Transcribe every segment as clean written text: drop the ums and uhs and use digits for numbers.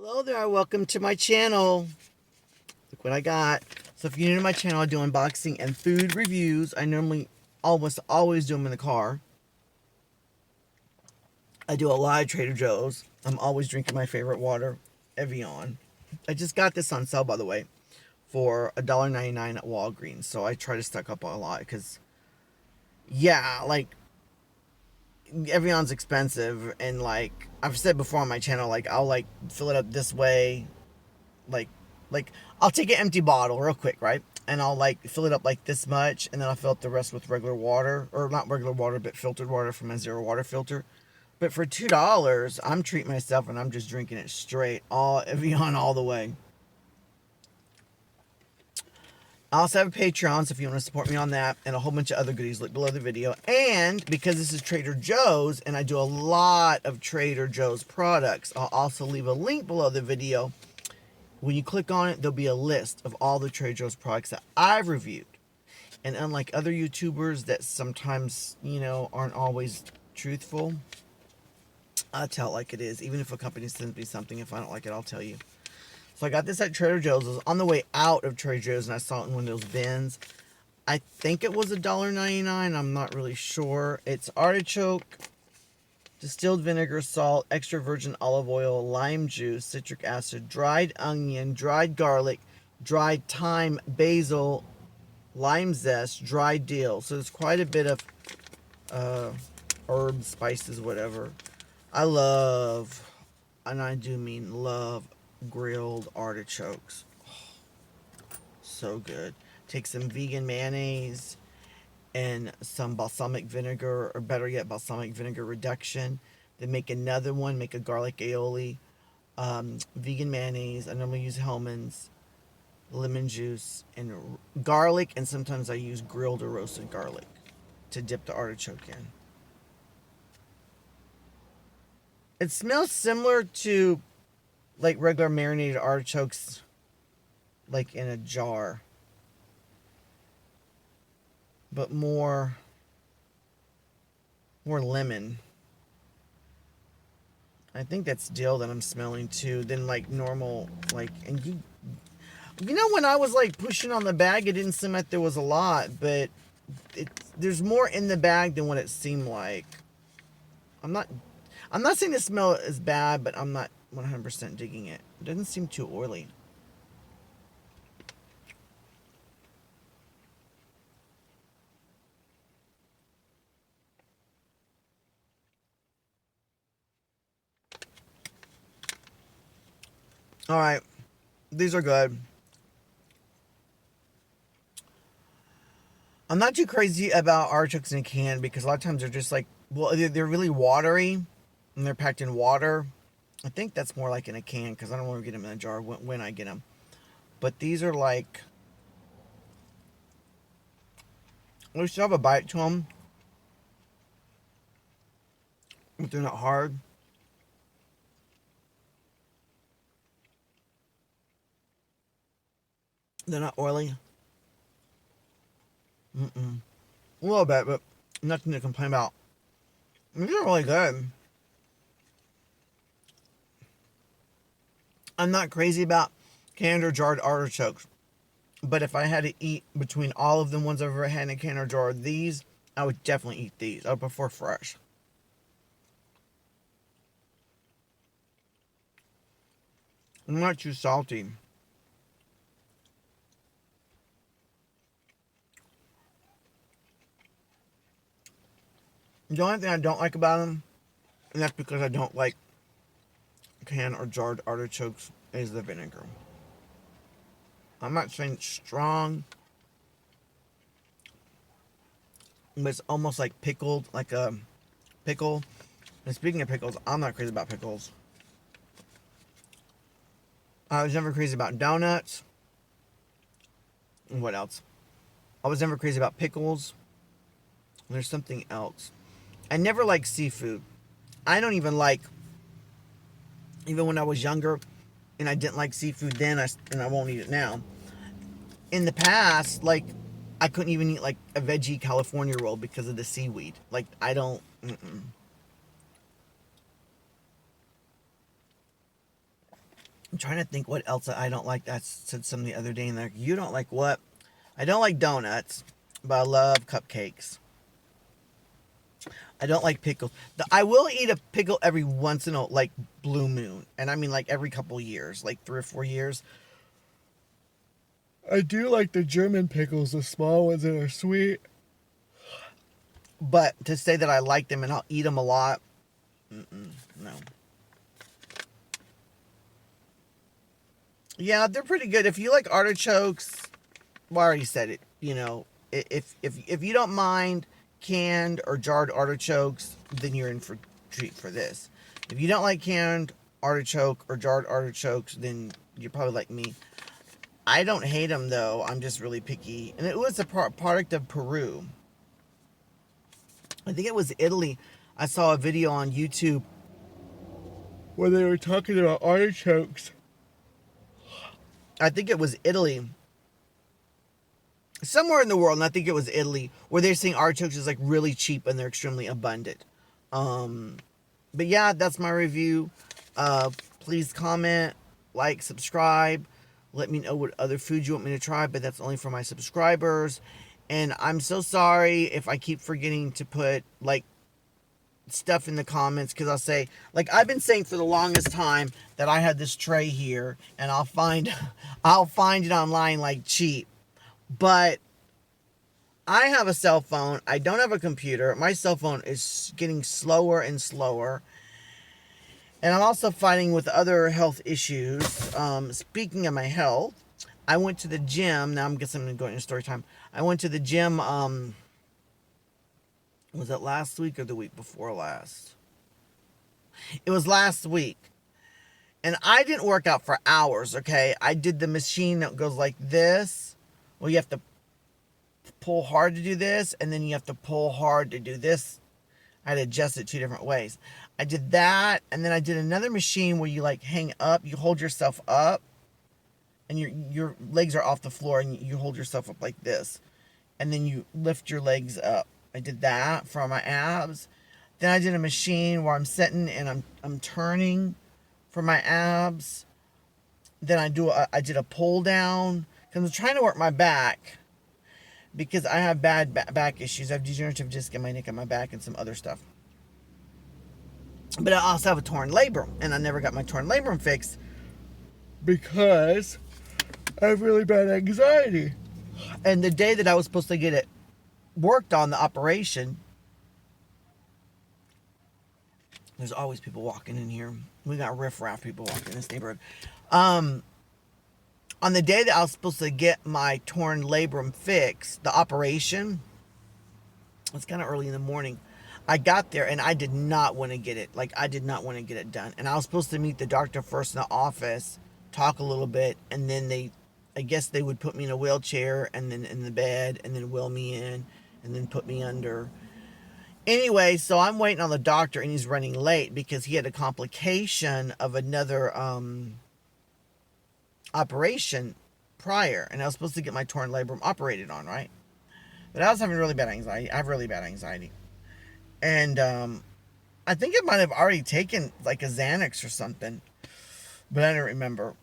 Hello there, welcome to my channel. Look what I got. So if you're new to my channel, I do unboxing and food reviews. I normally almost always do them in the car. I do a lot of Trader Joe's. I'm always drinking my favorite water, Evian. I just got this on sale, by the way, for $1.99 at Walgreens. So I try to stock up on a lot because, yeah, like, Evian's expensive. And, like, I've said before on my channel, like, I'll, like, fill it up this way. Like I'll take an empty bottle real quick, right? And I'll like fill it up like this much, and then I'll fill up the rest with regular water, or not regular water, but filtered water from a zero water filter. But for $2, I'm treating myself and I'm just drinking it straight, all Evian all the way. I also have a Patreon, so if you want to support me on that, and a whole bunch of other goodies, look below the video. And because this is Trader Joe's, and I do a lot of Trader Joe's products, I'll also leave a link below the video. When you click on it, there'll be a list of all the Trader Joe's products that I've reviewed. And unlike other YouTubers that sometimes, you know, aren't always truthful, I tell it like it is. Even if a company sends me something, if I don't like it, I'll tell you. So I got this at Trader Joe's. I was on the way out of Trader Joe's and I saw it in one of those bins. I think it was $1.99. I'm not really sure. It's artichoke, distilled vinegar, salt, extra virgin olive oil, lime juice, citric acid, dried onion, dried garlic, dried thyme, basil, lime zest, dried dill. So there's quite a bit of herbs, spices, whatever. I love, and I do mean love, grilled artichokes. Oh, so good. Take some vegan mayonnaise and some balsamic vinegar, or better yet, balsamic vinegar reduction. Then make another one, make a garlic aioli, vegan mayonnaise. I normally use Hellmann's, lemon juice, and garlic, and sometimes I use grilled or roasted garlic to dip the artichoke in. It smells similar to like regular marinated artichokes, like in a jar, but more lemon. I think that's dill that I'm smelling too, than like normal, like, and you know, when I was like pushing on the bag, it didn't seem like there was a lot, but there's more in the bag than what it seemed like. I'm not saying the smell is bad, but I'm not 100% digging it. It doesn't seem too oily. All right, these are good. I'm not too crazy about artichokes in a can because a lot of times they're just like, well, they're really watery and they're packed in water. I think that's more like in a can because I don't want to get them in a jar when I get them. But these are like, they still have a bite to them, but they're not hard. They're not oily. A little bit, but nothing to complain about. These are really good. I'm not crazy about canned or jarred artichokes, but if I had to eat between all of the ones I've ever had in a can or jar, these, I would definitely eat these. I would prefer fresh. I'm not too salty. The only thing I don't like about them, and that's because I don't like canned or jarred artichokes, is the vinegar. I'm not saying it's strong, but it's almost like pickled, like a pickle. And speaking of pickles, I'm not crazy about pickles. I was never crazy about donuts. And what else? I was never crazy about pickles. There's something else. I never liked seafood. I don't even like, even when I was younger and I didn't like seafood then, and I won't eat it now. In the past, like, I couldn't even eat like a veggie California roll because of the seaweed. Like, I don't, I'm trying to think what else I don't like. I said something the other day and like, you don't like what? I don't like donuts, but I love cupcakes. I don't like pickles. I will eat a pickle every once in a like blue moon, and I mean like every couple years, like 3 or 4 years. I do like the German pickles, the small ones that are sweet. But to say that I like them and I'll eat them a lot, no. Yeah, they're pretty good. If you like artichokes, well, I already said it. You know, if you don't mind canned or jarred artichokes, then you're in for treat for this. If you don't like canned artichoke or jarred artichokes, then you're probably like me. I don't hate them though. I'm just really picky. And it was a product of Peru. I think it was Italy. I saw a video on YouTube where they were talking about artichokes. I think it was Italy. Somewhere in the world, and I think it was Italy, where they're saying artichokes is like really cheap and they're extremely abundant. But yeah, that's my review. Please comment, like, subscribe. Let me know what other foods you want me to try, but that's only for my subscribers. And I'm so sorry if I keep forgetting to put like stuff in the comments, because I'll say, like I've been saying for the longest time that I had this tray here and I'll find it online like cheap. But I have a cell phone. I don't have a computer. My cell phone is getting slower and slower. And I'm also fighting with other health issues. Speaking of my health, I went to the gym. Now I'm going to go into story time. I went to the gym, was it last week or the week before last? It was last week. And I didn't work out for hours, okay? I did the machine that goes like this. Well, you have to pull hard to do this, and then you have to pull hard to do this. I had to adjust it 2 different ways. I did that, and then I did another machine where you like hang up, you hold yourself up, and your legs are off the floor, and you hold yourself up like this, and then you lift your legs up. I did that for my abs. Then I did a machine where I'm sitting and I'm turning for my abs. Then I did a pull down because I'm trying to work my back because I have bad back issues. I have degenerative disc in my neck and my back and some other stuff. But I also have a torn labrum, and I never got my torn labrum fixed because I have really bad anxiety. And the day that I was supposed to get it worked on, the operation, there's always people walking in here. We got riffraff people walking in this neighborhood. On the day that I was supposed to get my torn labrum fixed, the operation, it's kind of early in the morning. I got there and I did not want to get it. Like, I did not want to get it done. And I was supposed to meet the doctor first in the office, talk a little bit, and then I guess they would put me in a wheelchair and then in the bed and then wheel me in and then put me under. Anyway, so I'm waiting on the doctor and he's running late because he had a complication of another operation prior, and I was supposed to get my torn labrum operated on, right? But I was having really bad anxiety. I have really bad anxiety. And I think it might have already taken like a Xanax or something, but I don't remember.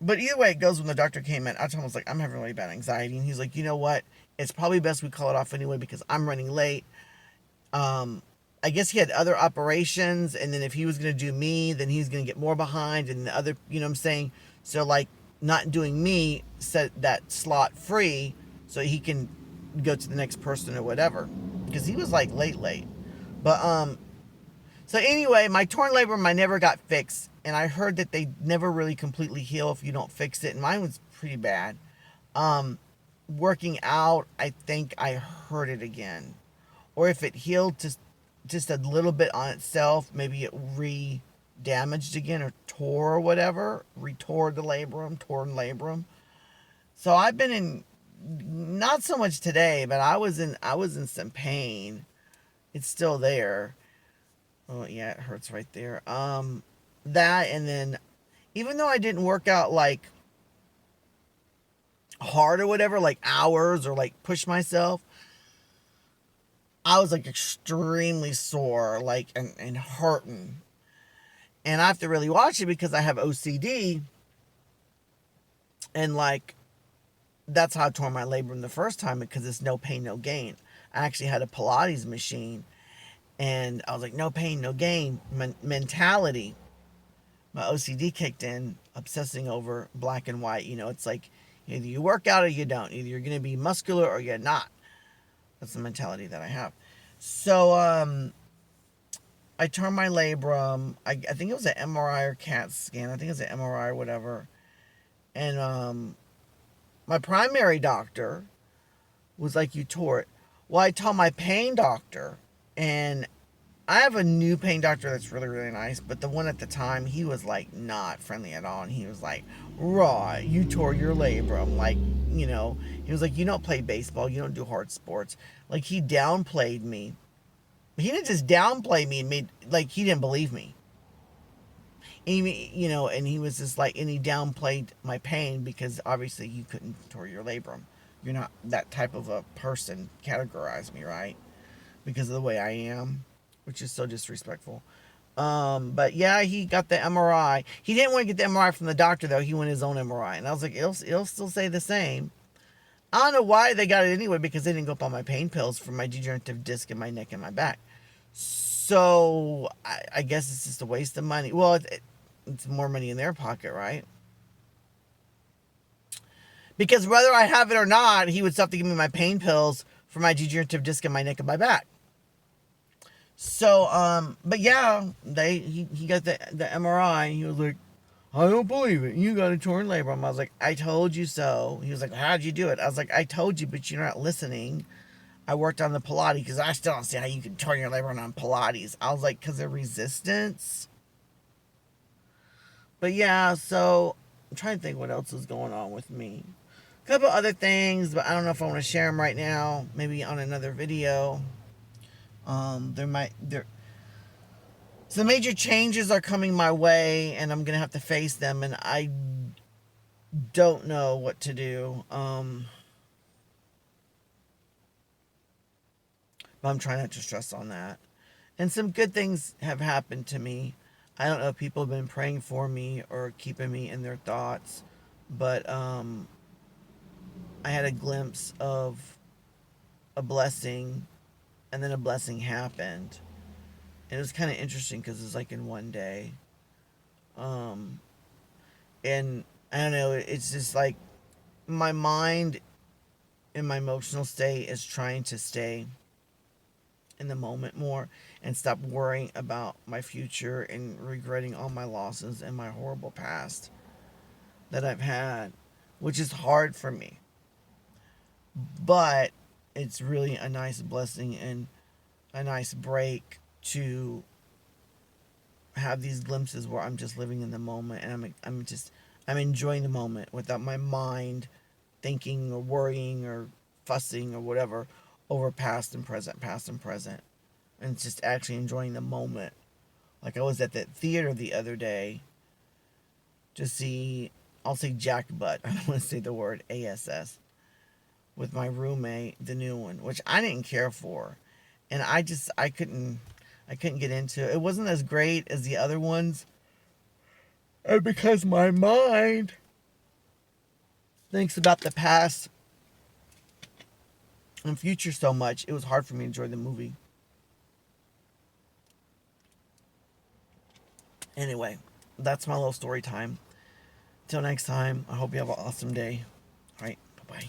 But either way it goes, when the doctor came in, I told him, I was like, I'm having really bad anxiety. And he's like, you know what? It's probably best we call it off anyway because I'm running late. I guess he had other operations, and then if he was going to do me, then he's going to get more behind, and the other, you know what I'm saying? So, like, not doing me set that slot free so he can go to the next person or whatever. Because he was, like, late. But, so anyway, my torn labrum, I never got fixed, and I heard that they never really completely heal if you don't fix it, and mine was pretty bad. Working out, I think I hurt it again. Or if it healed just a little bit on itself, maybe it re-damaged again or tore or whatever. Retore the labrum, torn labrum. So I've been in, not so much today, but I was in some pain. It's still there. Oh yeah, it hurts right there. That, and then even though I didn't work out like hard or whatever, like hours or like push myself, I was like extremely sore, like, and hurting. And I have to really watch it because I have OCD. And like, that's how I tore my labrum the first time, because it's no pain, no gain. I actually had a Pilates machine, and I was like, no pain, no gain mentality. My OCD kicked in, obsessing over black and white. It's like either you work out or you don't. Either you're going to be muscular or you're not. That's the mentality that I have. So, I tore my labrum. I think it was an MRI or CAT scan. I think it was an MRI or whatever. And my primary doctor was like, you tore it. Well, I told my pain doctor, and I have a new pain doctor that's really, really nice, but the one at the time, he was like not friendly at all. And he was like, "Right, you tore your labrum." Like, he was like, "You don't play baseball, you don't do hard sports." Like, he downplayed me. He didn't just downplay me and made, like, he didn't believe me. And he was just like, and he downplayed my pain because obviously you couldn't tore your labrum. You're not that type of a person, categorize me, right? Because of the way I am, which is so disrespectful. But yeah, he got the MRI. He didn't want to get the MRI from the doctor, though. He wanted his own MRI. And I was like, it'll still say the same. I don't know why they got it anyway, because they didn't go up on my pain pills for my degenerative disc in my neck and my back. So I guess it's just a waste of money. Well, it's more money in their pocket, right? Because whether I have it or not, he would still have to give me my pain pills for my degenerative disc in my neck and my back. So, but yeah, he got the MRI. He was like, "I don't believe it. You got a torn labrum." I was like, "I told you so." He was like, "How'd you do it?" I was like, "I told you, but you're not listening. I worked on the Pilates," because I still don't see how you can turn your labrum on Pilates. I was like, "Because of resistance." But yeah, so I'm trying to think what else is going on with me. A couple other things, but I don't know if I want to share them right now. Maybe on another video. So major changes are coming my way, and I'm gonna have to face them, and I don't know what to do. But I'm trying not to stress on that. And some good things have happened to me. I don't know if people have been praying for me or keeping me in their thoughts, but I had a glimpse of a blessing, and then a blessing happened. And it was kind of interesting because it was like in one day. And I don't know, it's just like my mind and my emotional state is trying to stay in the moment more and stop worrying about my future and regretting all my losses and my horrible past that I've had, which is hard for me. But it's really a nice blessing and a nice break to have these glimpses where I'm just living in the moment, and I'm enjoying the moment without my mind thinking or worrying or fussing or whatever over past and present, and just actually enjoying the moment. Like, I was at that theater the other day to see, I'll say Jack Butt, I don't want to say the word ASS, with my roommate, the new one, which I didn't care for, and I couldn't get into it. It wasn't as great as the other ones, and because my mind thinks about the past and future so much, it was hard for me to enjoy the movie. Anyway, that's my little story time. Till next time, I hope you have an awesome day. All right, bye-bye.